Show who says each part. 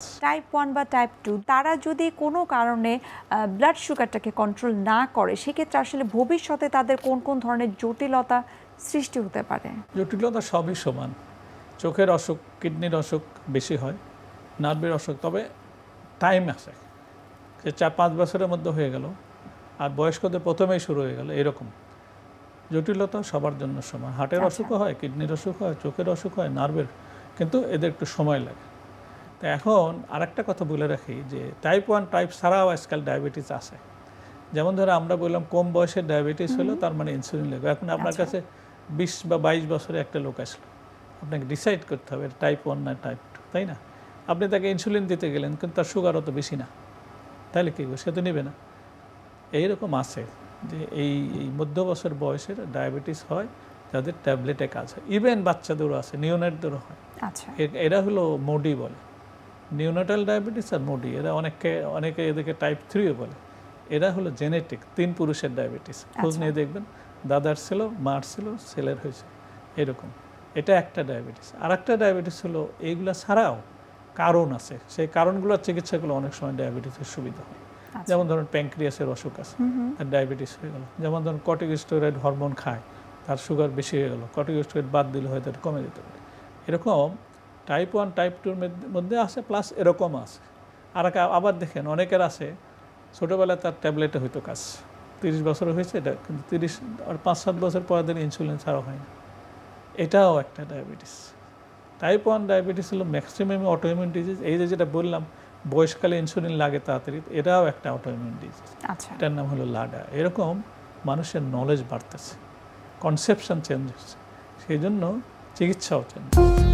Speaker 1: Type 1 বা type 2 তারা যদি কোনো কারণে ব্লাড সুগারটাকে কন্ট্রোল না করে সেক্ষেত্রে আসলে ভবিষ্যতে তাদের কোন কোন ধরনের জটিলতা সৃষ্টি হতে পারে?
Speaker 2: জটিলতা সবই সমান। চোখের অসুখ, কিডনির অসুখ বেশি হয়, নার্ভের অসুখ, তবে টাইম আছে, সে 4-5 বছরের মধ্যে হয়ে গেল, আর বয়স্কদের প্রথমেই শুরু হয়ে গেল, এরকম জটিলতা সবার জন্য সমান। হার্টের অসুখও হয়, কিডনির অসুখ হয়, চোখের অসুখ হয়, নার্ভের, কিন্তু এদের একটু সময় লাগে। তো এখন আরেকটা কথা বলে রাখি যে টাইপ 1 টাইপ ছাড়াও আজকাল ডায়াবেটিস আছে। যেমন ধরো আমরা বললাম কম বয়সে ডায়াবেটিস হলো, তার মানে ইনসুলিন লাগবে। এখন আপনার কাছে 20 বা 22 বছরে একটা লোক আসলো, আপনাকে ডিসাইড করতে হবে টাইপ 1 না টাইপ 2, তাই না? আপনি তাকে ইনসুলিন দিতে গেলেন, কিন্তু তার সুগার অত বেশি না, তাহলে কী সে তো নেবে না। এইরকম আছে যে এই মধ্য বছর বয়সের ডায়াবেটিস হয় যাদের ট্যাবলেটে কাজ হয়। ইভেন বাচ্চাদেরও আছে, নিওনেটদেরও হয়। এরা হলো মোডি বলে, নিওনেটাল ডায়াবেটিস আর মোডি। এরা অনেকে এদেরকে টাইপ 3ও বলে। এরা হলো জেনেটিক, 3 পুরুষের ডায়াবেটিস। খোঁজ নিয়ে দেখবেন, দাদার ছিল, মার ছিল, ছেলের হয়েছে, এরকম। এটা একটা ডায়াবেটিস। আর একটা ডায়াবেটিস হলো এইগুলা ছাড়াও কারণ আছে, সেই কারণগুলোর চিকিৎসাগুলো অনেক সময় ডায়াবেটিসের সুবিধা হয়। যেমন ধরুন প্যাঙ্ক্রিয়াসের অসুখ আছে, তার ডায়াবেটিস হয়ে গেল। যেমন ধরুন কর্টিকস্টেরয়েড হরমোন খায়, তার সুগার বেশি হয়ে গেল, কর্টিকস্টেরয়েড বাদ দিলে হয়তো এটা কমে যেতে পারে। এরকম টাইপ 1 টাইপ 2 মধ্যে আছে, প্লাস এরকম আছে। আর আবার দেখেন অনেকের আছে ছোটোবেলায় তার ট্যাবলেটে হয়তো কাজ, 30 বছর হয়েছে এটা, কিন্তু 30 আর 5-7 বছর পরে দিন ইনসুলিন ছাড়া হয় না। এটাও একটা ডায়াবেটিস। টাইপ 1 ডায়াবেটিস হলো ম্যাক্সিমাম অটোইমিউন ডিজিজ। এই যে যেটা বললাম বয়সকালে ইনসুলিন লাগে তাড়াতাড়ি, এটাও একটা অটোইমিউন ডিজিজ। এটার নাম হলো লাডা। এরকম মানুষের নলেজ বাড়তেছে, কনসেপশন চেঞ্জ হচ্ছে, সেই জন্য চিকিৎসাও চেঞ্জ হচ্ছে।